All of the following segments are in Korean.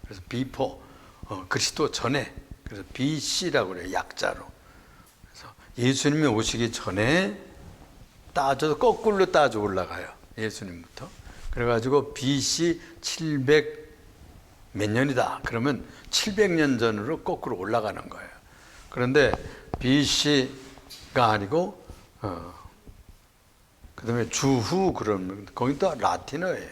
그래서 before, 그리스도 전에, 그래서 BC라고 그래요, 약자로. 그래서 예수님이 오시기 전에 따져서 거꾸로 따져 올라가요, 예수님부터. 그래가지고 BC 700 몇 년이다 그러면 700년 전으로 거꾸로 올라가는 거예요. 그런데 BC가 아니고 그 다음에 주후 그러면 거기 또 라틴어예요.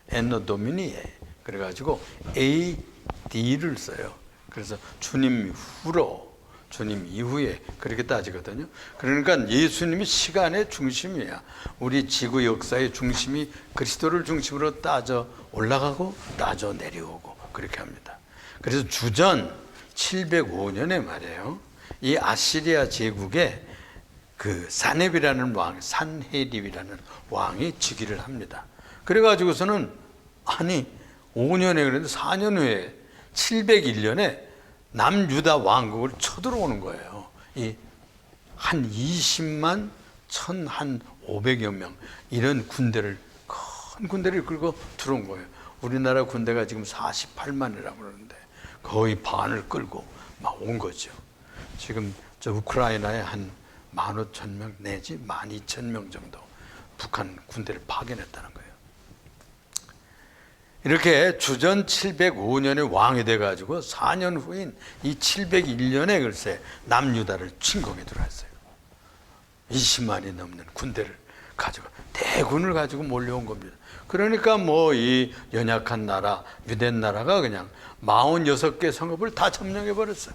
엔노 도미니에. 그래가지고 AD를 써요. 그래서 주님 후로, 주님 이후에 그렇게 따지거든요. 그러니까 예수님이 시간의 중심이야. 우리 지구 역사의 중심이 그리스도를 중심으로 따져 올라가고 따져 내려오고 그렇게 합니다. 그래서 주전 705년에 말이에요, 이 아시리아 제국에 그 사넵이라는 왕, 산헤립이라는 왕이 즉위를 합니다. 그래가지고서는 아니 5년에 그랬는데 4년 후에 701년에 남유다 왕국을 쳐들어오는 거예요. 이 한 20만 1,500여 명 이런 군대를, 큰 군대를 끌고 들어온 거예요. 우리나라 군대가 지금 48만이라고 그러는데 거의 반을 끌고 막 온 거죠. 지금 저 우크라이나에 한 15,000명 내지 12,000명 정도 북한 군대를 파견했다는 거예요. 이렇게 주전 705년에 왕이 돼가지고 4년 후인 이 701년에 글쎄 남유다를 침공해 들어왔어요. 20만이 넘는 군대를 가지고, 대군을 가지고 몰려온 겁니다. 그러니까 뭐 이 연약한 나라, 유대 나라가 그냥 46개 성읍을 다 점령해 버렸어요.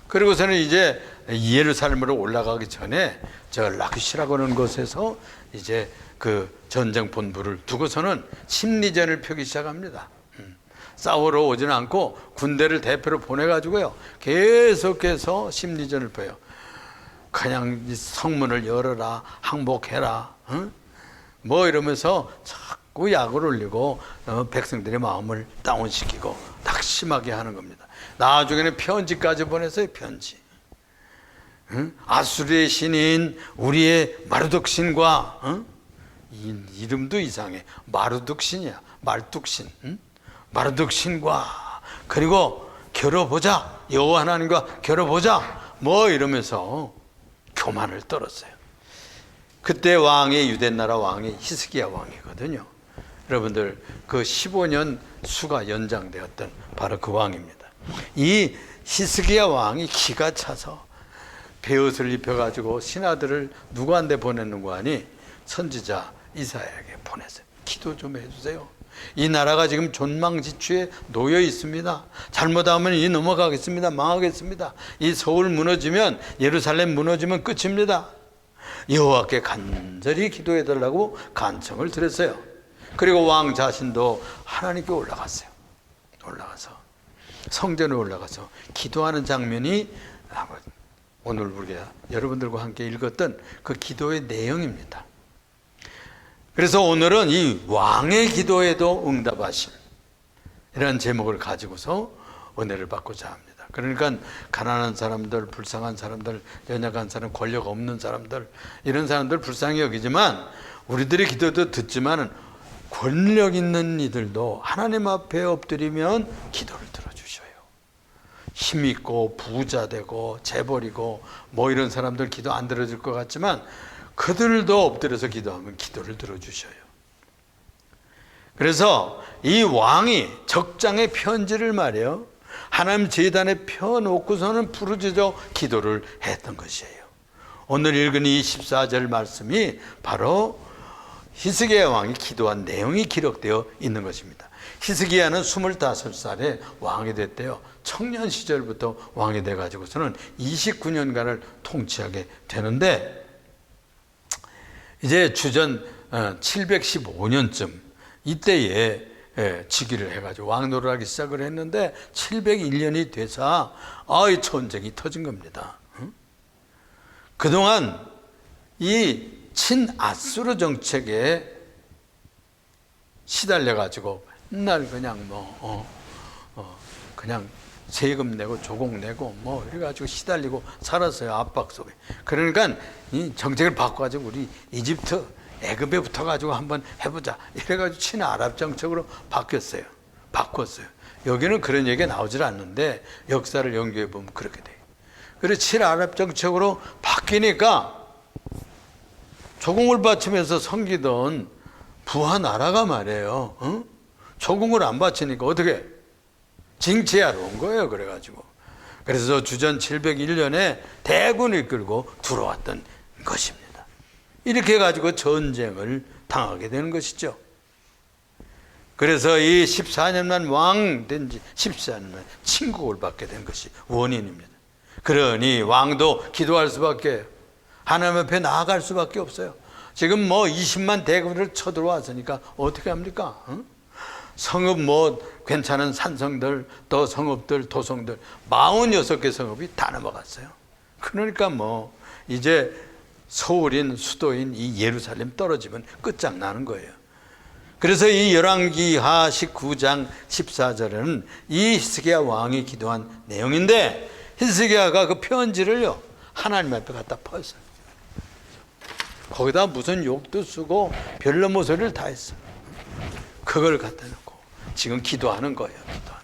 그리고서는 이제 예루살렘으로 올라가기 전에 저 라키시라고 하는 곳에서 이제 그 전쟁 본부를 두고서는 심리전을 펴기 시작합니다. 싸우러 오지는 않고 군대를 대표로 보내가지고요, 계속해서 심리전을 펴요. 그냥 성문을 열어라, 항복해라, 뭐 이러면서 자꾸 약을 올리고 백성들의 마음을 다운시키고 낙심하게 하는 겁니다. 나중에는 편지까지 보냈어요, 편지. 아수르의 신인 우리의 마르독 신과, 이름도 이상해, 마르독 신이야, 말뚝 신, 마르독 신과 그리고 겨뤄보자, 여호와 하나님과 겨뤄보자, 뭐 이러면서 교만을 떨었어요. 그때 왕이 유대나라 왕이 히스기야 왕이거든요. 여러분들 그 15년 수가 연장되었던 바로 그 왕입니다. 이 히스기야 왕이 기가 차서 베옷을 입혀가지고 신하들을 누구한테 보냈는고 하니 선지자 이사야에게 보냈어요. 기도 좀 해주세요. 이 나라가 지금 존망지추에 놓여 있습니다. 잘못하면 이 넘어가겠습니다. 망하겠습니다. 이 서울 무너지면, 예루살렘 무너지면 끝입니다. 여호와께 간절히 기도해달라고 간청을 드렸어요. 그리고 왕 자신도 하나님께 올라갔어요. 올라가서 성전에 올라가서 기도하는 장면이 오늘 우리가 여러분들과 함께 읽었던 그 기도의 내용입니다. 그래서 오늘은 이 왕의 기도에도 응답하심, 이런 제목을 가지고서 은혜를 받고자 합니다. 그러니까 가난한 사람들, 불쌍한 사람들, 연약한 사람, 권력 없는 사람들, 이런 사람들 불쌍히 여기지만 우리들의 기도도 듣지만 권력 있는 이들도 하나님 앞에 엎드리면 기도를 들어주셔요. 힘 있고 부자 되고 재벌이고 뭐 이런 사람들 기도 안 들어줄 것 같지만 그들도 엎드려서 기도하면 기도를 들어주셔요. 그래서 이 왕이 적장의 편지를 말이에요, 하나님 제단에 펴놓고서는 부르짖어 기도를 했던 것이에요. 오늘 읽은 이 14절 말씀이 바로 히스기야 왕이 기도한 내용이 기록되어 있는 것입니다. 히스기야는 25살에 왕이 됐대요. 청년 시절부터 왕이 돼가지고서는 29년간을 통치하게 되는데, 이제 주전 715년쯤 이때에 즉위를 해가지고 왕 노릇하기 시작을 했는데 701년이 돼서 이 전쟁이 터진 겁니다. 그동안 이 친아수르 정책에 시달려가지고 맨날 그냥 그냥 세금 내고 조공 내고 뭐 이래가지고 시달리고 살았어요, 압박 속에. 그러니까 이 정책을 바꿔가지고 우리 이집트, 애굽에 붙어가지고 한번 해보자 이래가지고 친아랍 정책으로 바뀌었어요. 바꿨어요. 여기는 그런 얘기가 나오질 않는데 역사를 연구해 보면 그렇게 돼요. 그래서 7아랍 정책으로 바뀌니까 조공을 바치면서 섬기던 부하 나라가 말이에요. 조공을 안 바치니까 어떻게 징치하러 온 거예요. 그래가지고 그래서 주전 701년에 대군을 이끌고 들어왔던 것입니다. 이렇게 해가지고 전쟁을 당하게 되는 것이죠. 그래서 이 14년만 왕 된 지 14년만 침국을 받게 된 것이 원인입니다. 그러니 왕도 기도할 수밖에, 하나님 앞에 나아갈 수밖에 없어요. 지금 뭐 20만 대군을 쳐들어왔으니까 어떻게 합니까? 성읍 뭐 괜찮은 산성들, 또 성읍들, 도성들 46개 성읍이 다 넘어갔어요. 그러니까 뭐 이제 서울인 수도인 이 예루살렘 떨어지면 끝장나는 거예요. 그래서 이 열왕기하 19장 14절에는 이 히스기야 왕이 기도한 내용인데, 히스기야가 그 편지를요 하나님 앞에 갖다 퍼었어요. 거기다 무슨 욕도 쓰고 별로 모서리를 다 했어요. 그걸 갖다 놓고 지금 기도하는 거예요. 기도하는 거예요.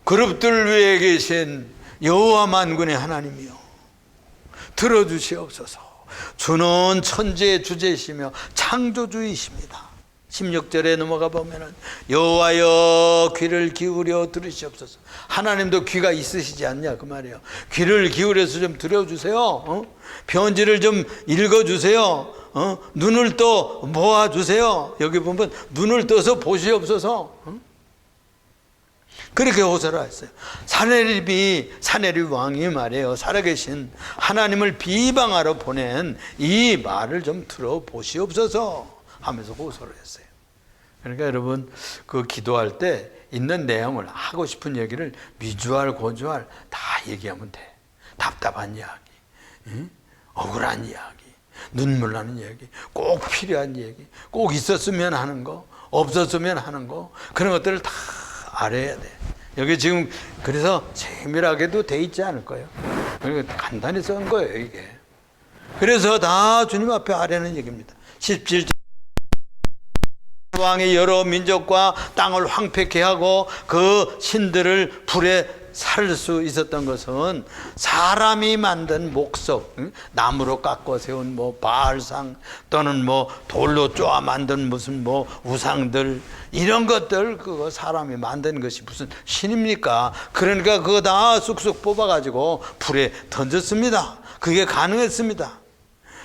그룹들 위에 계신 여호와 만군의 하나님이요, 들어주시옵소서. 주는 천지의 주제이시며 창조주이십니다. 16절에 넘어가 보면은 여호와여 귀를 기울여 들으시옵소서. 하나님도 귀가 있으시지 않냐 그 말이에요. 귀를 기울여서 좀 들어주세요. 편지를 좀 읽어주세요. 눈을 떠 모아주세요. 여기 보면 눈을 떠서 보시옵소서. 그렇게 호소를 했어요. 사네립 왕이 말이에요, 살아계신 하나님을 비방하러 보낸 이 말을 좀 들어보시옵소서 하면서 호소를 했어요. 그러니까 여러분 그 기도할 때 있는 내용을, 하고 싶은 얘기를 미주알 고주알 다 얘기하면 돼. 답답한 이야기, 억울한 이야기, 눈물 나는 얘기, 꼭 필요한 얘기, 꼭 있었으면 하는 거, 없었으면 하는 거, 그런 것들을 다 알아야 돼. 여기 지금 그래서 세밀하게도 돼 있지 않을 거예요. 그러니까 간단히 쓴 거예요 이게. 그래서 다 주님 앞에 아뢰는 얘기입니다. 17절 왕이 여러 민족과 땅을 황폐케 하고 그 신들을 불에 살 수 있었던 것은 사람이 만든 목석, 나무로 깎아 세운 뭐 바알상, 또는 뭐 돌로 쪼아 만든 무슨 뭐 우상들, 이런 것들 그거 사람이 만든 것이 무슨 신입니까? 그러니까 그거 다 쑥쑥 뽑아가지고 불에 던졌습니다. 그게 가능했습니다.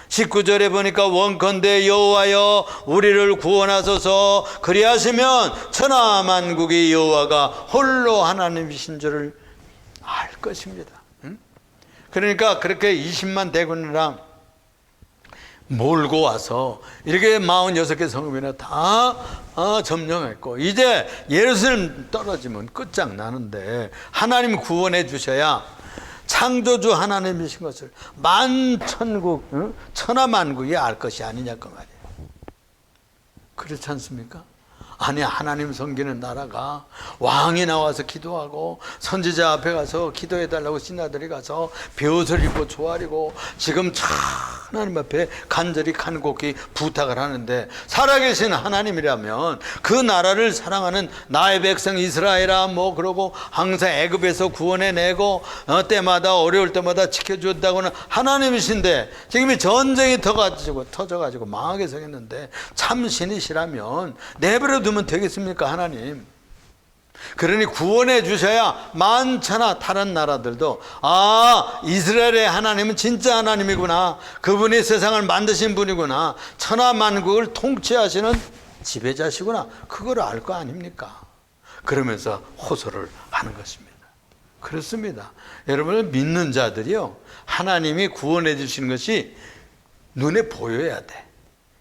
19절에 보니까 원컨대 여호와여 우리를 구원하소서, 그리하시면 천하만국의 여호와가 홀로 하나님이신 줄을 알 것입니다. 그러니까 그렇게 20만 대군이랑 몰고 와서 이렇게 46개 성읍이나 다 점령했고, 이제 예루살렘 떨어지면 끝장나는데 하나님 구원해 주셔야 창조주 하나님이신 것을 만천국, 천하만국이 알 것이 아니냐 그 말이에요. 그렇지 않습니까? 아니, 하나님 섬기는 나라가 왕이 나와서 기도하고 선지자 앞에 가서 기도해달라고 신하들이 가서 벼슬 입고 조아리고 지금 하나님 앞에 간절히 간곡히 부탁을 하는데, 살아계신 하나님이라면 그 나라를 사랑하는 나의 백성 이스라엘아 뭐 그러고 항상 애굽에서 구원해내고 때마다 어려울 때마다 지켜줬다고는 하나님이신데, 지금 이 전쟁이 터져가지고 망하게 생겼는데 참 신이시라면 내버려 두면 되겠습니까? 하나님. 그러니 구원해 주셔야 만천하 다른 나라들도 이스라엘의 하나님은 진짜 하나님이구나, 그분이 세상을 만드신 분이구나, 천하만국을 통치하시는 지배자시구나, 그걸 알 거 아닙니까? 그러면서 호소를 하는 것입니다. 그렇습니다. 여러분을 믿는 자들이요, 하나님이 구원해 주시는 것이 눈에 보여야 돼.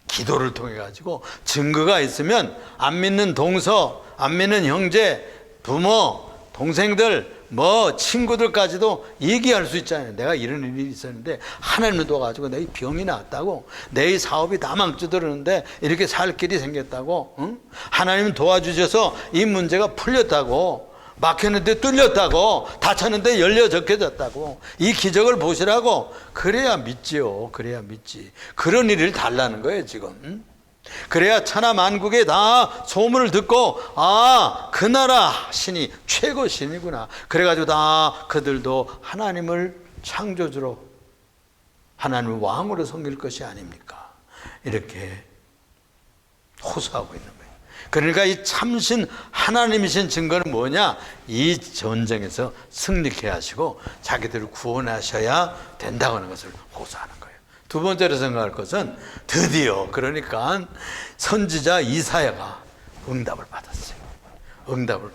기도를 통해 가지고 증거가 있으면 안 믿는 동서, 안 믿는 형제, 부모, 동생들, 뭐 친구들까지도 얘기할 수 있잖아요. 내가 이런 일이 있었는데 하나님을 도와가지고 내 병이 나았다고, 내 사업이 다 망쳐들었는데 이렇게 살 길이 생겼다고, 하나님 도와주셔서 이 문제가 풀렸다고, 막혔는데 뚫렸다고, 닫혔는데 열려 적혀졌다고, 이 기적을 보시라고. 그래야 믿지요. 그래야 믿지. 그런 일을 달라는 거예요 지금. 그래야 천하 만국에 다 소문을 듣고 아, 그 나라 신이 최고 신이구나. 그래가지고 다 그들도 하나님을 창조주로 하나님을 왕으로 섬길 것이 아닙니까? 이렇게 호소하고 있는 거예요. 그러니까 이 참신 하나님이신 증거는 뭐냐? 이 전쟁에서 승리케 하시고 자기들을 구원하셔야 된다고 하는 것을 호소하는 거예요. 두 번째로 생각할 것은 드디어 그러니까 선지자 이사야가 응답을 받았어요.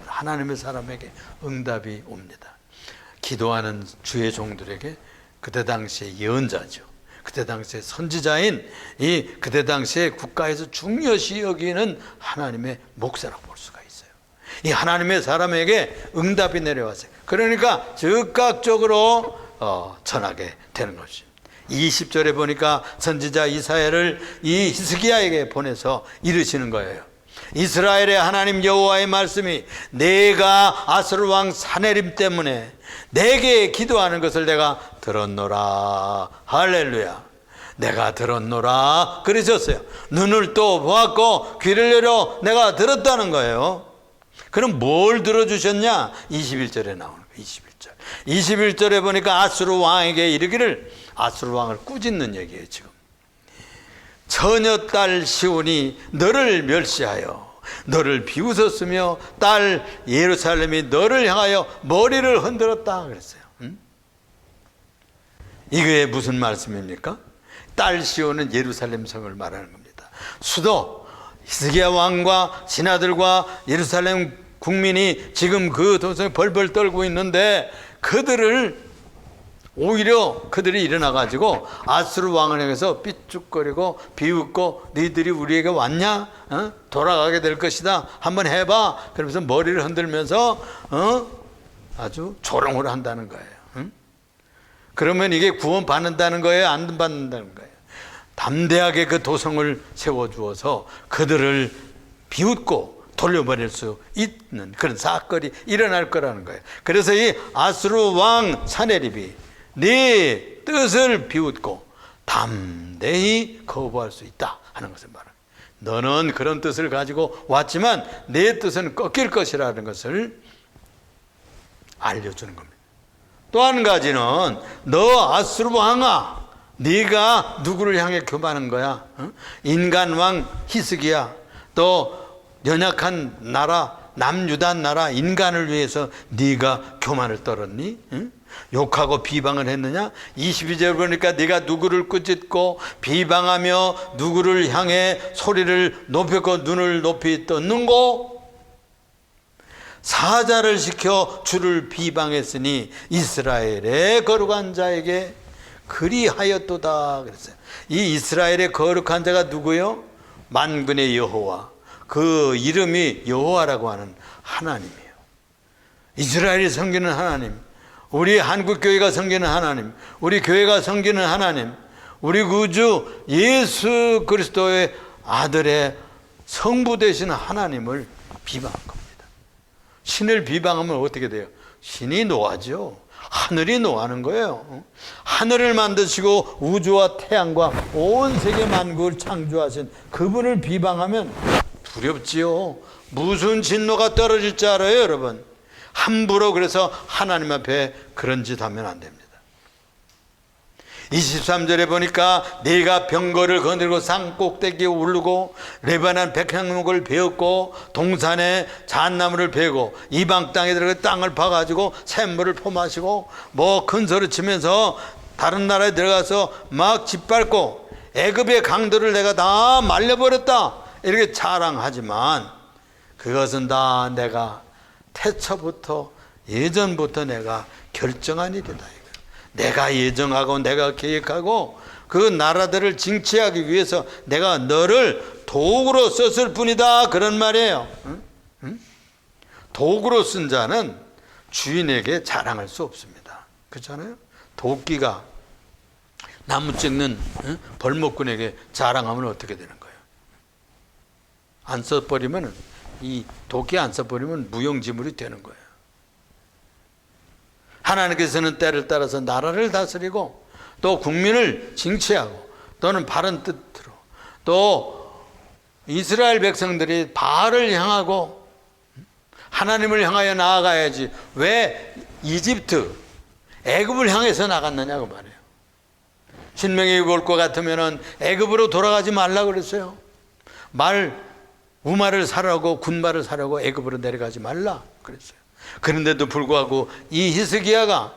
하나님의 사람에게 응답이 옵니다. 기도하는 주의 종들에게 그때 당시에 예언자죠. 그때 당시에 선지자인 이 그때 당시에 국가에서 중요시 여기는 하나님의 목사라고 볼 수가 있어요. 이 하나님의 사람에게 응답이 내려왔어요. 그러니까 즉각적으로 전하게 되는 것이죠. 20절에 보니까 선지자 이사야를 이 히스기야에게 보내서 이르시는 거예요. 이스라엘의 하나님 여호와의 말씀이 내가 아수르 왕 사네립 때문에 내게 기도하는 것을 내가 들었노라. 할렐루야. 내가 들었노라 그러셨어요. 눈을 또 보았고 귀를 열어 내가 들었다는 거예요. 그럼 뭘 들어주셨냐? 21절에 나오는 거예요. 21절에 보니까 아수르 왕에게 이르기를, 아수르 왕을 꾸짖는 얘기예요. 지금 처녀딸 시온이 너를 멸시하여 너를 비웃었으며 딸 예루살렘이 너를 향하여 머리를 흔들었다 그랬어요. 이게 무슨 말씀입니까? 딸 시온은 예루살렘 성을 말하는 겁니다. 수도 히스기야 왕과 신하들과 예루살렘 국민이 지금 그 도성에 벌벌 떨고 있는데 오히려 그들이 일어나가지고 아수르 왕을 향해서 삐죽거리고 비웃고 너희들이 우리에게 왔냐? 돌아가게 될 것이다. 한번 해봐. 그러면서 머리를 흔들면서 아주 조롱을 한다는 거예요. 그러면 이게 구원 받는다는 거예요? 안 받는다는 거예요? 담대하게 그 도성을 세워주어서 그들을 비웃고 돌려버릴 수 있는 그런 사건이 일어날 거라는 거예요. 그래서 이 아수르 왕 사네립이 네 뜻을 비웃고 담대히 거부할 수 있다 하는 것을 말합니다. 너는 그런 뜻을 가지고 왔지만 내 뜻은 꺾일 것이라는 것을 알려주는 겁니다. 또 한 가지는 너 아수르 왕아, 네가 누구를 향해 교만한 거야? 인간 왕 히스기야, 또 연약한 나라 남유다 나라 인간을 위해서 네가 교만을 떨었니? 욕하고 비방을 했느냐? 22절 보니까 네가 누구를 꾸짖고 비방하며 누구를 향해 소리를 높였고 눈을 높이 떴는고? 사자를 시켜 주를 비방했으니 이스라엘의 거룩한 자에게 그리하였도다 그랬어요. 이 이스라엘의 거룩한 자가 누구요? 만군의 여호와, 그 이름이 여호와라고 하는 하나님이에요. 이스라엘이 섬기는 하나님, 우리 한국교회가 섬기는 하나님, 우리 교회가 섬기는 하나님, 우리 구주 예수 그리스도의 아들의 성부 되신 하나님을 비방한 겁니다. 신을 비방하면 어떻게 돼요? 신이 노하죠. 하늘이 노하는 거예요. 하늘을 만드시고 우주와 태양과 온 세계 만국을 창조하신 그분을 비방하면 두렵지요. 무슨 진노가 떨어질 줄 알아요, 여러분? 함부로 그래서 하나님 앞에 그런 짓 하면 안 됩니다. 23절에 보니까 네가 병거를 거느리고 산꼭대기에 오르고 레바논 백향목을 베었고 동산에 잣나무를 베고 이방 땅에 들어가 땅을 파가지고 샘물을 퍼마시고 뭐 큰 소리 치면서 다른 나라에 들어가서 막 짓밟고 애굽의 강들을 내가 다 말려버렸다 이렇게 자랑하지만 그것은 다 내가 태초부터 예전부터 내가 결정한 일이다. 내가 예정하고 내가 계획하고 그 나라들을 징치하기 위해서 내가 너를 도구로 썼을 뿐이다 그런 말이에요. 도구로 쓴 자는 주인에게 자랑할 수 없습니다. 그렇잖아요. 도끼가 나무 찍는 벌목꾼에게 자랑하면 어떻게 되는 거예요? 안 써버리면 이 도끼 안 써버리면 무용지물이 되는 거예요. 하나님께서는 때를 따라서 나라를 다스리고 또 국민을 징치하고 또는 바른 뜻으로 또 이스라엘 백성들이 바알을 향하고 하나님을 향하여 나아가야지 왜 이집트, 애굽을 향해서 나갔느냐고 말해요. 신명기 올 것 같으면 애굽으로 돌아가지 말라고 그랬어요. 우마를 사려고 군마를 사려고 애굽으로 내려가지 말라 그랬어요. 그런데도 불구하고 이 히스기야가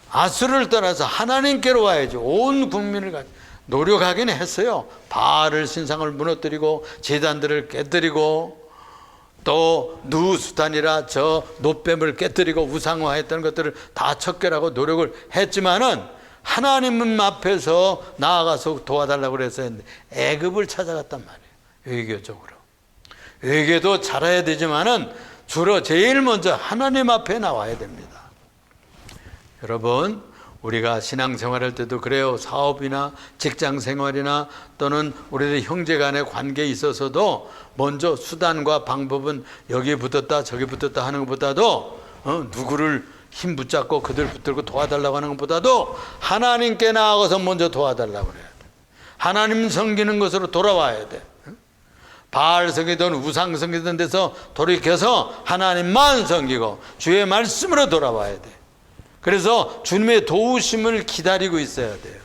아수르를 떠나서 하나님께로 와야죠. 온 국민을 가지고 노력하긴 했어요. 바알을 신상을 무너뜨리고 제단들을 깨뜨리고 또 누수단이라 저 노뱀을 깨뜨리고 우상화했던 것들을 다 척결하고 노력을 했지만은 하나님 앞에서 나아가서 도와달라고 그래서 했는데 애굽을 찾아갔단 말이에요. 외교적으로. 외교도 잘해야 되지만은 주로 제일 먼저 하나님 앞에 나와야 됩니다. 여러분, 우리가 신앙생활할 때도 그래요. 사업이나 직장생활이나 또는 우리들 형제간의 관계에 있어서도 먼저 수단과 방법은 여기 붙었다 저기 붙었다 하는 것보다도 누구를 힘 붙잡고 그들 붙들고 도와달라고 하는 것보다도 하나님께 나아가서 먼저 도와달라고 그래야 돼. 하나님 섬기는 것으로 돌아와야 돼. 바알 섬기든 우상 섬기든 데서 돌이켜서 하나님만 섬기고 주의 말씀으로 돌아와야 돼. 그래서 주님의 도우심을 기다리고 있어야 돼요.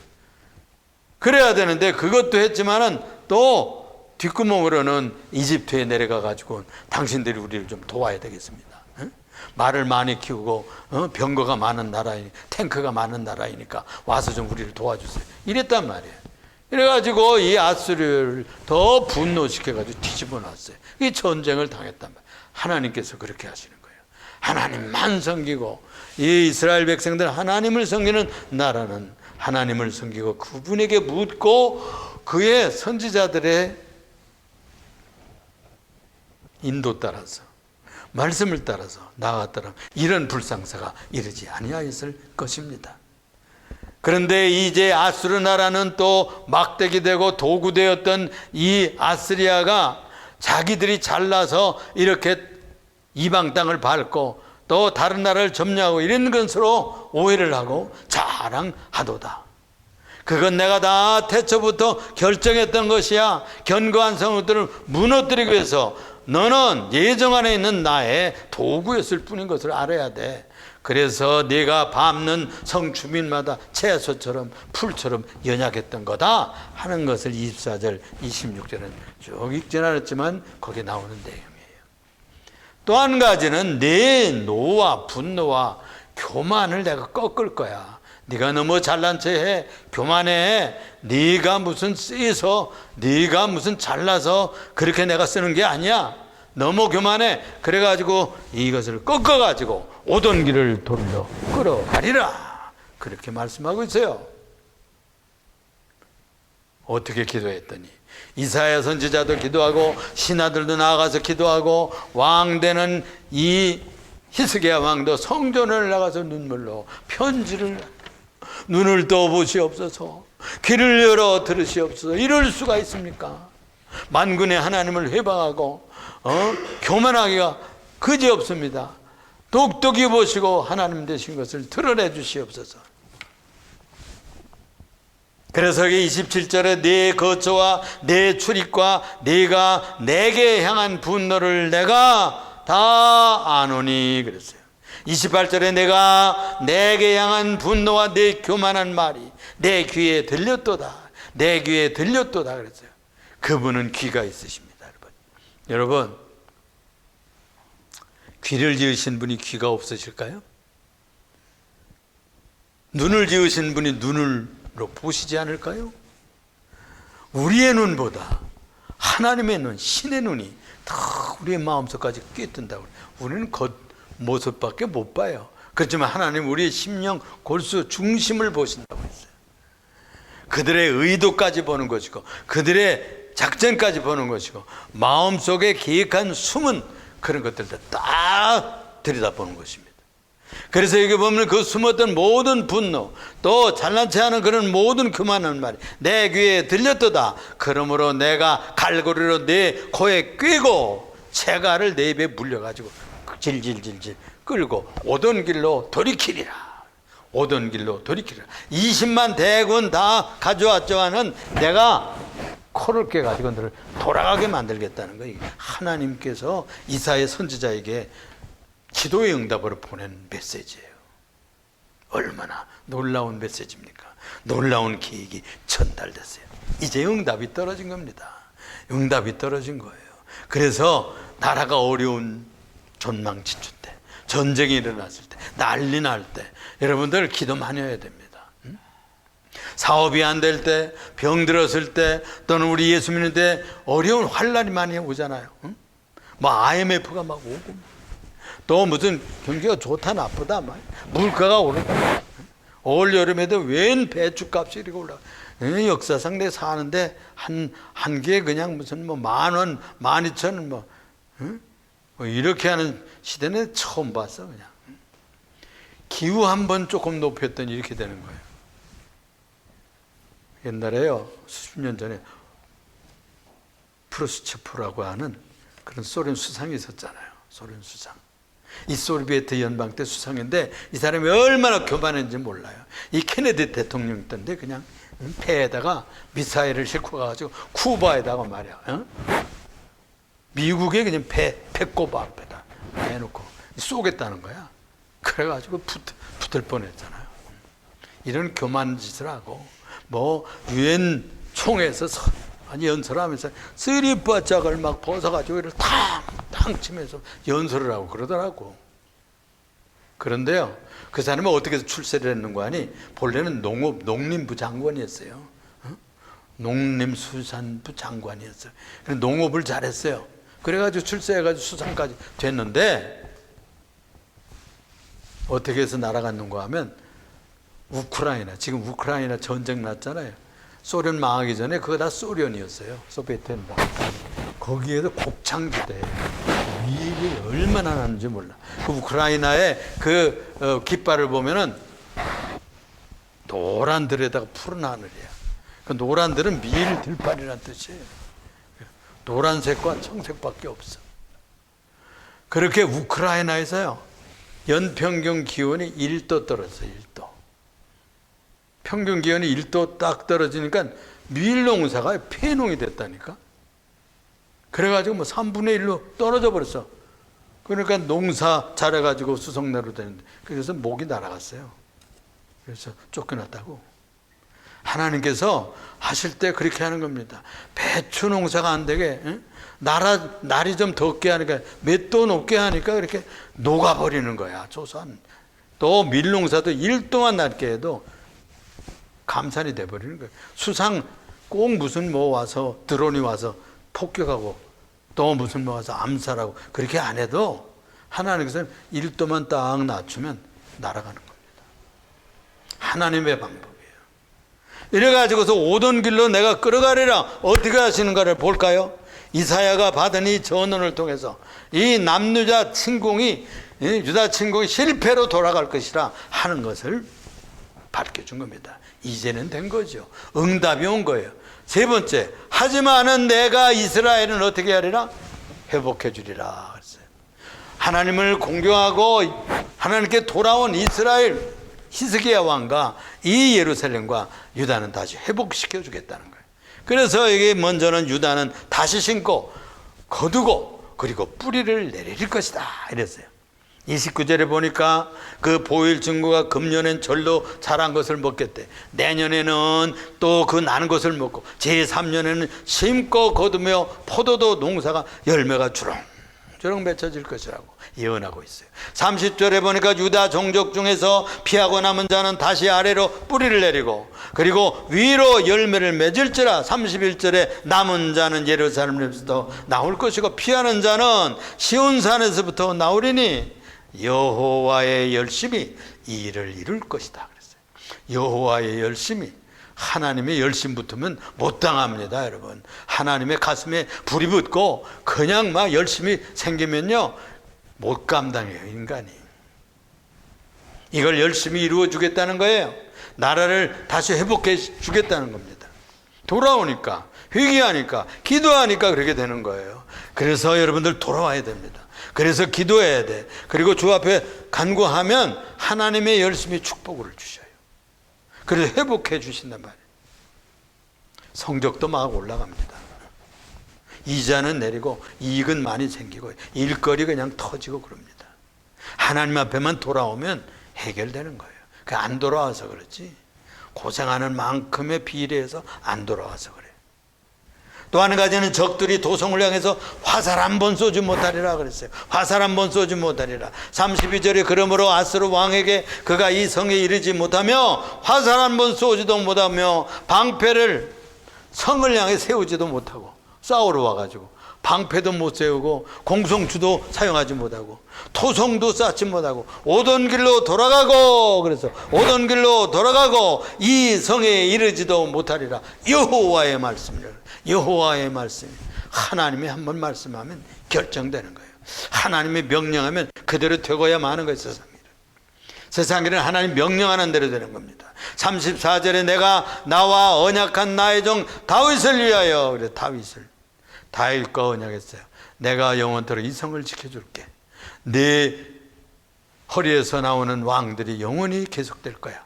그래야 되는데 그것도 했지만은 또 뒷구멍으로는 이집트에 내려가 가지고 당신들이 우리를 좀 도와야 되겠습니다. 말을 많이 키우고 병거가 많은 나라이니 탱크가 많은 나라이니까 와서 좀 우리를 도와주세요. 이랬단 말이에요. 이래가지고 이 아수르를 더 분노시켜가지고 뒤집어 놨어요. 이 전쟁을 당했단 말이에요. 하나님께서 그렇게 하시는 거예요. 하나님만 섬기고 이 이스라엘 백성들 하나님을 섬기는 나라는 하나님을 섬기고 그분에게 묻고 그의 선지자들의 인도 따라서 말씀을 따라서 나아갔더라 이런 불상사가 이르지 아니하였을 것입니다. 그런데 이제 아수르 나라는 또 막대기 되고 도구 되었던 이 아스리아가 자기들이 잘나서 이렇게 이방 땅을 밟고 또 다른 나라를 점령하고 이런 것으로 오해를 하고 자랑하도다. 그건 내가 다 태초부터 결정했던 것이야. 견고한 성읍들을 무너뜨리기 위해서 너는 예정 안에 있는 나의 도구였을 뿐인 것을 알아야 돼. 그래서 네가 밟는 성주민마다 채소처럼 풀처럼 연약했던 거다 하는 것을 24절 26절은 쭉 읽진 않았지만 거기에 나오는 내용이에요. 또 한 가지는 내 노와 분노와 교만을 내가 꺾을 거야. 네가 너무 잘난 체해 교만해. 네가 무슨 쓰여서 네가 무슨 잘나서 그렇게 내가 쓰는 게 아니야. 너무 교만해. 그래가지고 이것을 꺾어가지고 오던 길을 돌려 끌어가리라. 그렇게 말씀하고 있어요. 어떻게 기도했더니 이사야 선지자도 기도하고 신하들도 나아가서 기도하고 왕 되는 이 히스기야 왕도 성전을 나가서 눈물로 편지를 눈을 떠보시옵소서 귀를 열어 들으시옵소서. 이럴 수가 있습니까? 만군의 하나님을 회방하고 교만하기가 그지없습니다. 똑똑히 보시고 하나님 되신 것을 드러내 주시옵소서. 그래서 27절에 내 거처와 내 출입과 네가 내게 향한 분노를 내가 다 아노니 그랬어요. 28절에 내가 내게 향한 분노와 내 교만한 말이 내 귀에 들렸도다. 내 귀에 들렸도다 그랬어요. 그분은 귀가 있으십니다. 여러분 귀를 지으신 분이 귀가 없으실까요? 눈을 지으신 분이 눈으로 보시지 않을까요? 우리의 눈보다 하나님의 눈, 신의 눈이 더 우리의 마음속까지 꿰뜬다고. 우리는 겉모습밖에 못 봐요. 그렇지만 하나님 우리의 심령, 골수, 중심을 보신다고 했어요. 그들의 의도까지 보는 것이고 그들의 작전까지 보는 것이고 마음속에 계획한 숨은 그런 것들도 딱 들여다보는 것입니다. 그래서 여기 보면 그 숨었던 모든 분노 또 잘난 체하는 그런 모든 교만한 말이 내 귀에 들렸도다. 그러므로 내가 갈고리로 내 코에 꿰고 채가를 내 입에 물려가지고 질질질질 끌고 오던 길로 돌이키리라. 오던 길로 돌이키리라. 20만 대군 다 가져왔지만은 내가 코를 깨가지고 너를 돌아가게 만들겠다는 거예요. 하나님께서 이사야 선지자에게 기도의 응답으로 보낸 메시지예요. 얼마나 놀라운 메시지입니까? 놀라운 계획이 전달됐어요. 이제 응답이 떨어진 겁니다. 응답이 떨어진 거예요. 그래서 나라가 어려운 존망지축 때, 전쟁이 일어났을 때, 난리 날 때 여러분들 기도 많이 해야 됩니다. 사업이 안 될 때, 병 들었을 때, 또는 우리 예수 믿는데 어려운 환란이 많이 오잖아요. 뭐 IMF가 막 오고, 또 무슨 경기가 좋다 나쁘다, 물가가 오르다. 올 여름에도 웬 배추값이 이렇게 올라가. 역사상 내가 사는데 한 개에 그냥 무슨 뭐 10,000원, 12,000원 뭐 이렇게 하는 시대는 처음 봤어. 그냥 기후 한번 조금 높였더니 이렇게 되는 거예요. 옛날에요, 수십 년 전에 프루스체프라고 하는 그런 소련 수상이 있었잖아요. 소련 수상. 이 소비에트 연방 때 수상인데 이 사람이 얼마나 교만했는지 몰라요. 이 케네디 대통령 있던데 그냥 배에다가 미사일을 싣고 가가지고 쿠바에다가 말이야, 미국에 그냥 배꼽 앞에다 해놓고 쏘겠다는 거야. 그래가지고 붙을 뻔했잖아요. 이런 교만 짓을 하고 뭐 유엔 총회에서 연설하면서 쓰리바짝을 막 벗어가지고 이를 탕탕 치면서 연설을 하고 그러더라고. 그런데요, 그 사람은 어떻게 해서 출세를 했는가 하니 본래는 농림부 장관이었어요. 농림수산부 장관이었어요. 그래서 농업을 잘했어요. 그래가지고 출세해가지고 수상까지 됐는데 어떻게 해서 날아갔는가 하면 우크라이나, 지금 우크라이나 전쟁 났잖아요. 소련 망하기 전에 그거 다 소련이었어요. 소비에트 연방. 거기에서 곡창지대 미일이 얼마나 나는지 몰라. 그 우크라이나의 그 깃발을 보면은 노란들에다가 푸른 하늘이야. 그 노란들은 미일 들판이라는 뜻이에요. 노란색과 청색밖에 없어. 그렇게 우크라이나에서요, 연평균 기온이 1도 떨어졌어요. 1도. 평균 기온이 1도 딱 떨어지니까 밀 농사가 폐농이 됐다니까. 그래가지고 뭐 3분의 1로 떨어져 버렸어. 그러니까 농사 잘해가지고 수송내로 되는데, 그래서 목이 날아갔어요. 그래서 쫓겨났다고. 하나님께서 하실 때 그렇게 하는 겁니다. 배추 농사가 안 되게, 날이 좀 덥게 하니까, 몇 도 높게 하니까 그렇게 녹아버리는 거야, 조선. 또 밀농사도 1도만 낮게 해도 감산이 돼버리는 거예요. 수상 꼭 무슨 뭐 와서 드론이 와서 폭격하고 또 무슨 뭐 와서 암살하고 그렇게 안 해도 하나님께서는 1도만 딱 낮추면 날아가는 겁니다. 하나님의 방법이에요. 이래가지고서 오던 길로 내가 끌어가리라. 어떻게 하시는가를 볼까요? 이사야가 받은 이 전언을 통해서 이 남유다 침공이, 유다 침공이 실패로 돌아갈 것이라 하는 것을 밝혀준 겁니다. 이제는 된 거죠. 응답이 온 거예요. 세 번째, 하지만은 내가 이스라엘은 어떻게 하리라? 회복해 주리라 그랬어요. 하나님을 공경하고 하나님께 돌아온 이스라엘 히스기야 왕과 이 예루살렘과 유다는 다시 회복시켜 주겠다는 거예요. 그래서 이게 먼저는 유다는 다시 심고 거두고 그리고 뿌리를 내릴 것이다 이랬어요. 29절에 보니까 그 보일 증거가 금년엔 절로 자란 것을 먹겠대. 내년에는 또 그 나는 것을 먹고 제3년에는 심고 거두며 포도도 농사가 열매가 주렁주렁 맺혀질 것이라고 예언하고 있어요. 30절에 보니까 유다 종족 중에서 피하고 남은 자는 다시 아래로 뿌리를 내리고 그리고 위로 열매를 맺을지라. 31절에 남은 자는 예루살렘에서부터 나올 것이고 피하는 자는 시온산에서부터 나오리니 여호와의 열심이 이 일을 이룰 것이다 그랬어요. 여호와의 열심이, 하나님의 열심 붙으면 못 당합니다. 여러분, 하나님의 가슴에 불이 붙고 그냥 막 열심히 생기면요 못 감당해요. 인간이 이걸 열심히 이루어 주겠다는 거예요. 나라를 다시 회복해 주겠다는 겁니다. 돌아오니까, 회개하니까, 기도하니까 그렇게 되는 거예요. 그래서 여러분들 돌아와야 됩니다. 그래서 기도해야 돼. 그리고 주 앞에 간구하면 하나님의 열심히 축복을 주셔요. 그래서 회복해 주신단 말이에요. 성적도 막 올라갑니다. 이자는 내리고 이익은 많이 생기고 일거리 그냥 터지고 그럽니다. 하나님 앞에만 돌아오면 해결되는 거예요. 안 돌아와서 그렇지, 고생하는 만큼에 비례해서 안 돌아와서 그래. 또 한 가지는 적들이 도성을 향해서 화살 한 번 쏘지 못하리라 그랬어요. 화살 한 번 쏘지 못하리라. 32절에 그러므로 아스루 왕에게 그가 이 성에 이르지 못하며 화살 한 번 쏘지도 못하며 방패를 성을 향해 세우지도 못하고 싸우러 와가지고 방패도 못 세우고 공성주도 사용하지 못하고 토성도 쌓지 못하고 오던 길로 돌아가고, 그래서 오던 길로 돌아가고 이 성에 이르지도 못하리라. 여호와의 말씀이라. 여호와의 말씀이, 하나님이 한번 말씀하면 결정되는 거예요. 하나님이 명령하면 그대로 되고야 마는 거예요. 세상 일은 하나님 명령하는 대로 되는 겁니다. 34절에 내가 나와 언약한 나의 종 다윗을 위하여, 그래, 다윗과 언약했어요. 내가 영원토록 이 성을 지켜줄게. 내 허리에서 나오는 왕들이 영원히 계속될 거야.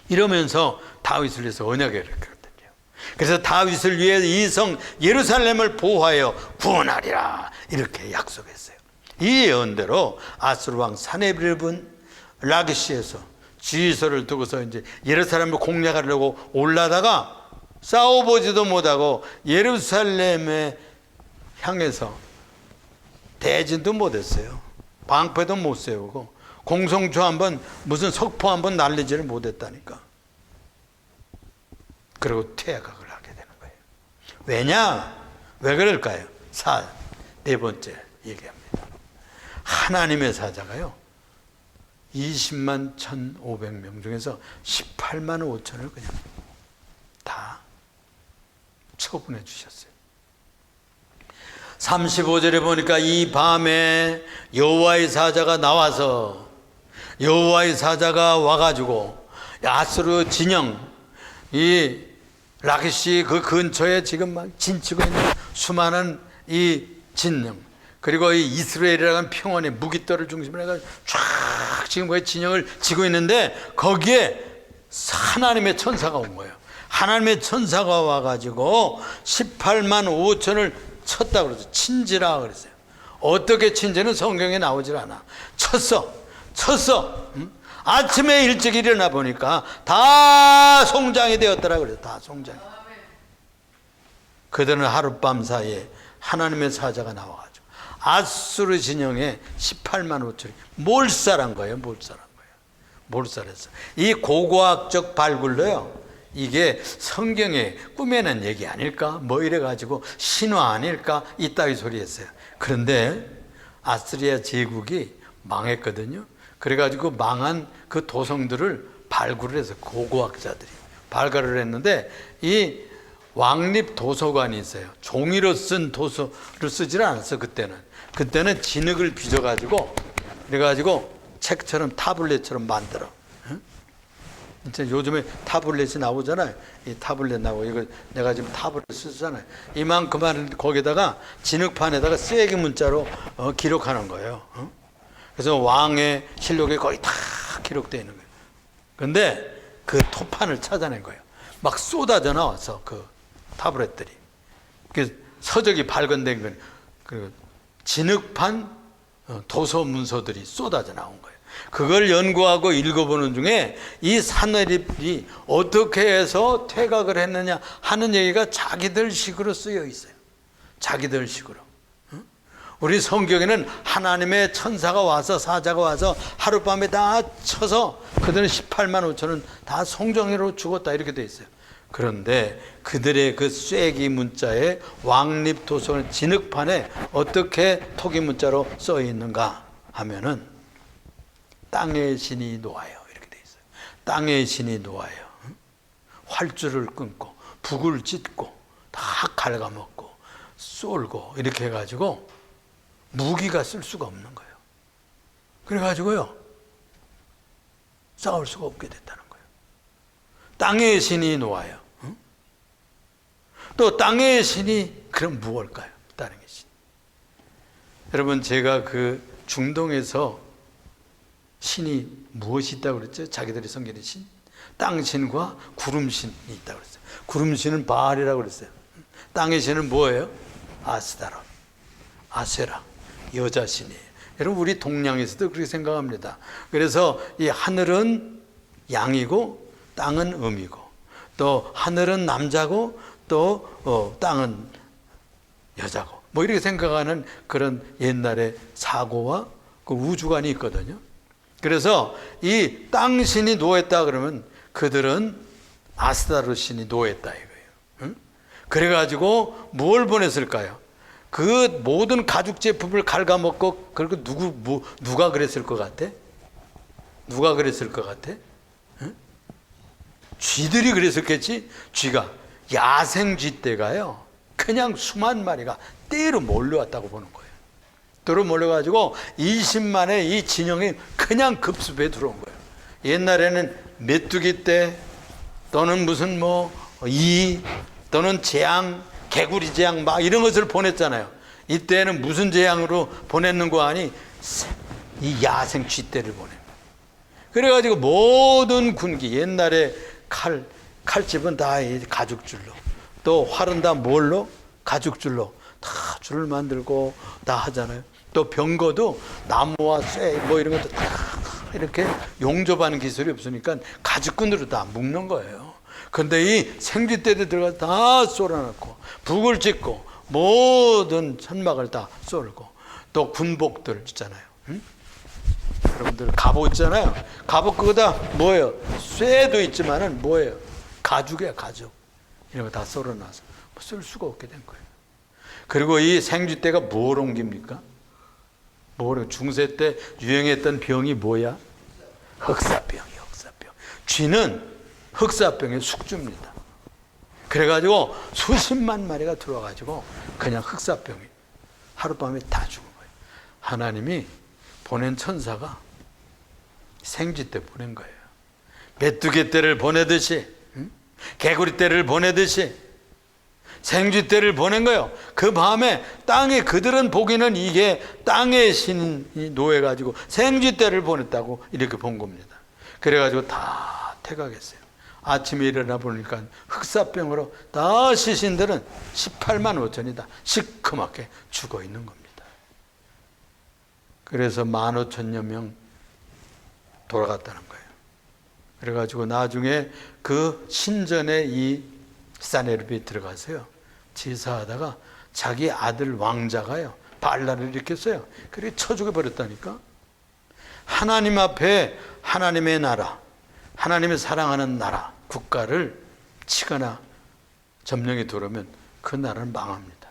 이러면서 다윗을 위해서 언약을 했거든요. 그래서 다윗을 위해 이 성 예루살렘을 보호하여 구원하리라, 이렇게 약속했어요. 이 예언대로 아수르 왕 사네비르분 라기시에서 지휘소를 두고서 이제 예루살렘을 공략하려고 올라다가 싸워보지도 못하고 예루살렘에 향해서 대진도 못했어요. 방패도 못 세우고 공성주 한번, 무슨 석포 한번 날리지를 못했다니까. 그리고 퇴각을 하게 되는 거예요. 왜냐? 왜 그럴까요? 네 번째 얘기합니다. 하나님의 사자가요, 20만 1,500명 중에서 18만 5천을 그냥 다 처분해 주셨어요. 35절에 보니까 이 밤에 여호와의 사자가 나와서, 여호와의 사자가 와가지고 아수르 진영, 이 라기시 그 근처에 지금 막 진치고 있는 수많은 이 진영, 그리고 이 이스라엘이라는 평원의 무깃돌을 중심으로 해가지고 쫙 지금 거기 진영을 지고 있는데, 거기에 하나님의 천사가 온 거예요. 하나님의 천사가 와가지고 18만 5천을 쳤다 그러죠. 친지라 그랬어요. 어떻게 친지는 성경에 나오질 않아. 쳤어. 응? 아침에 일찍 일어나 보니까 다 송장이 되었더라 그래요. 다 송장이. 그들은 하룻밤 사이에 하나님의 사자가 나와가지고 아수르 진영에 18만 5천이 몰살한 거예요. 몰살했어. 이 고고학적 발굴로요, 이게 성경에 꾸며낸 얘기 아닐까? 뭐 이래가지고 신화 아닐까? 이따위 소리 했어요. 그런데 아스리아 제국이 망했거든요. 그래가지고 망한 그 도성들을 발굴을 해서 고고학자들이 발굴을 했는데, 이 왕립 도서관이 있어요. 종이로 쓴 도서를 쓰질 않았어. 그때는 진흙을 빚어가지고, 그래가지고 책처럼 타블렛처럼 만들어. 이제 요즘에 타블렛이 나오잖아요. 이 타블렛 나오고, 이거 내가 지금 타블렛 쓰잖아요. 이만큼만 거기다가 진흙판에다가 쐐기 문자로 기록하는 거예요. 그래서 왕의 실록이 거의 다 기록되어 있는 거예요. 그런데 그 토판을 찾아낸 거예요. 막 쏟아져 나와서 그 타블렛들이. 그 서적이 발견된 건 그 진흙판 도서 문서들이 쏟아져 나온 거예요. 그걸 연구하고 읽어보는 중에 이 사내립이 어떻게 해서 퇴각을 했느냐 하는 얘기가 자기들 식으로 쓰여 있어요. 자기들 식으로. 우리 성경에는 하나님의 천사가 와서, 사자가 와서 하룻밤에 다 쳐서 그들은 18만 5천은 다 송정이로 죽었다, 이렇게 돼 있어요. 그런데 그들의 그 쐐기 문자에 왕립 도서관 진흙판에 어떻게 토기 문자로 써 있는가 하면은 땅의 신이 놓아요, 이렇게 돼 있어요. 땅의 신이 놓아요. 활주를 끊고 북을 찢고 다 갉아먹고 쏠고 이렇게 해가지고 무기가 쓸 수가 없는 거예요. 그래가지고요, 싸울 수가 없게 됐다는 거예요. 땅의 신이 놓아요. 또 땅의 신이 그럼 무엇일까요? 땅의 신. 여러분, 제가 그 중동에서 신이 무엇이 있다고 그랬죠? 자기들이 섬기는 신? 땅신과 구름신이 있다고 그랬어요. 구름 신은 바알이라고 그랬어요. 땅의 신은 뭐예요? 아스다라, 아세라, 여자 신이에요. 여러분 우리 동양에서도 그렇게 생각합니다. 그래서 이 하늘은 양이고 땅은 음이고, 또 하늘은 남자고 또 땅은 여자고, 뭐 이렇게 생각하는 그런 옛날의 사고와 그 우주관이 있거든요. 그래서 이 땅 신이 노했다 그러면 그들은 아스다르 신이 노했다 이거예요. 응? 그래가지고 뭘 보냈을까요? 그 모든 가죽 제품을 갉아먹고, 그리고 누가 그랬을 것 같아? 누가 그랬을 것 같아? 응? 쥐들이 그랬었겠지? 쥐가, 야생 쥐떼가요, 그냥 수만 마리가 떼로 몰려왔다고 보는 거예요. 떼로 몰려가지고 20만의 이 진영이 그냥 급습해 들어온 거예요. 옛날에는 메뚜기 떼 또는 무슨 또는 재앙, 개구리 재앙 막 이런 것을 보냈잖아요. 이때는 무슨 재앙으로 보냈는 거 아니? 이 야생 쥐떼를 보냅니다. 그래가지고 모든 군기, 옛날에 칼집은 다 가죽줄로, 또 활은 다 뭘로? 가죽줄로 다 줄을 만들고 다 하잖아요. 또 병거도 나무와 쇠 뭐 이런 것도 다 이렇게 용접하는 기술이 없으니까 가죽끈으로 다 묶는 거예요. 근데 이 생쥐떼들 들어가서 다 쏠아놓고 북을 찍고 모든 천막을 다 쏠고, 또 군복들 있잖아요. 응? 여러분들 갑옷 있잖아요. 갑옷 그거다 뭐예요? 쇠도 있지만은 뭐예요? 가죽이야, 가죽. 이런 거 다 썰어놔서 쓸 수가 없게 된 거예요. 그리고 이 생쥐떼가 뭘 옮깁니까? 중세 때 유행했던 병이 뭐야? 흑사병이에요, 흑사병. 쥐는 흑사병의 숙주입니다. 그래가지고 수십만 마리가 들어와가지고 그냥 흑사병이 하룻밤에 다 죽은 거예요. 하나님이 보낸 천사가 생쥐떼 보낸 거예요. 메뚜기 떼를 보내듯이, 개구리 떼를 보내듯이 생쥐떼를 보낸 거예요. 그 밤에 땅에, 그들은 보기는 이게 땅의 신이 노해가지고 생쥐떼를 보냈다고 이렇게 본 겁니다. 그래가지고 다 퇴각했어요. 아침에 일어나 보니까 흑사병으로 다 시신들은 18만 5천이 다 시커멓게 죽어 있는 겁니다. 그래서 15,000여 명 돌아갔다는 거예요. 그래가지고 나중에 그 신전에 이 사네립이 들어가서요, 제사하다가 자기 아들 왕자가요, 발라를 일으켰어요. 그래 쳐 죽여버렸다니까. 하나님 앞에 하나님의 나라, 하나님의 사랑하는 나라, 국가를 치거나 점령이 들어오면 그 나라는 망합니다.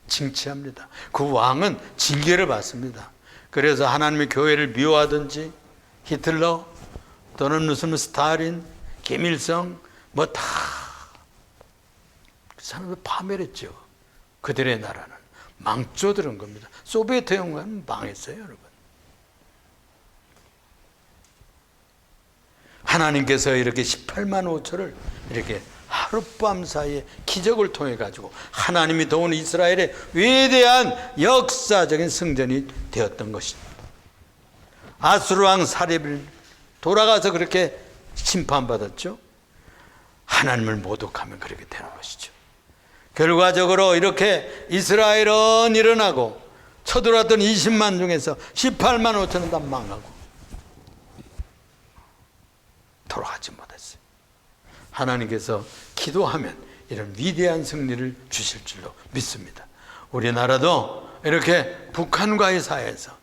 징치합니다. 그 왕은 징계를 받습니다. 그래서 하나님의 교회를 미워하든지 히틀러 또는 무슨 스탈린, 김일성 뭐 다 그 사람들 파멸했죠. 그들의 나라는 망조들은 겁니다. 소비에트 연합은 망했어요, 여러분. 하나님께서 이렇게 18만 5천을 이렇게 하룻밤 사이에 기적을 통해 가지고 하나님이 도운 이스라엘의 위대한 역사적인 승전이 되었던 것입니다. 아수르 왕 사렙을 돌아가서 그렇게 심판받았죠. 하나님을 모독하면 그렇게 되는 것이죠. 결과적으로 이렇게 이스라엘은 일어나고 쳐들어왔던 20만 중에서 18만 5천은 다 망하고 돌아가지 못했어요. 하나님께서 기도하면 이런 위대한 승리를 주실 줄로 믿습니다. 우리나라도 이렇게 북한과의 사이에서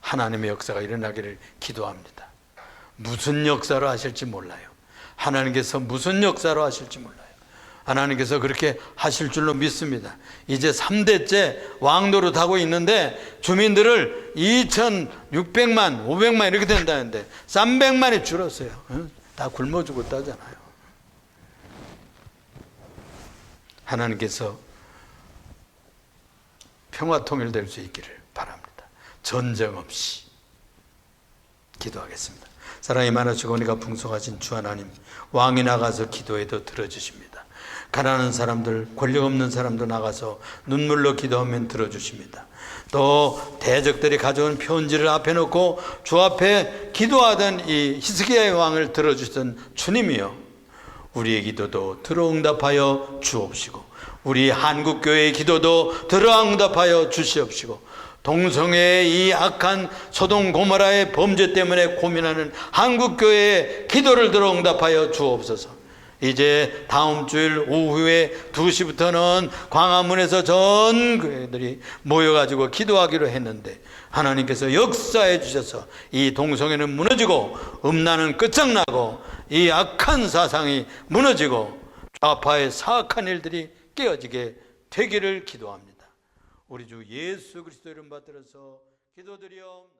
하나님의 역사가 일어나기를 기도합니다. 무슨 역사로 하실지 몰라요. 하나님께서 무슨 역사로 하실지 몰라요. 하나님께서 그렇게 하실 줄로 믿습니다. 이제 3대째 왕노릇 하고 있는데 주민들을 2,600만, 500만 이렇게 된다는데 300만이 줄었어요. 다 굶어 죽었다잖아요. 하나님께서 평화 통일될 수 있기를 바랍니다. 전쟁 없이 기도하겠습니다. 사랑이 많으시고 은혜가 풍성하신 주 하나님, 왕이 나가서 기도해도 들어주십니다. 가난한 사람들, 권력 없는 사람도 나가서 눈물로 기도하면 들어주십니다. 또 대적들이 가져온 편지를 앞에 놓고 주 앞에 기도하던 이 히스기야의 왕을 들어주셨던 주님이요, 우리의 기도도 들어응답하여 주옵시고, 우리 한국교회의 기도도 들어응답하여 주시옵시고, 동성애의 이 악한 소돔 고모라의 범죄 때문에 고민하는 한국교회의 기도를 들어응답하여 주옵소서. 이제 다음 주일 오후에 2시부터는 광화문에서 전 교회들이 모여가지고 기도하기로 했는데, 하나님께서 역사해 주셔서 이 동성애는 무너지고 음란은 끝장나고 이 악한 사상이 무너지고 좌파의 사악한 일들이 깨어지게 되기를 기도합니다. 우리 주 예수 그리스도 이름 받들어서 기도드리옵나이다.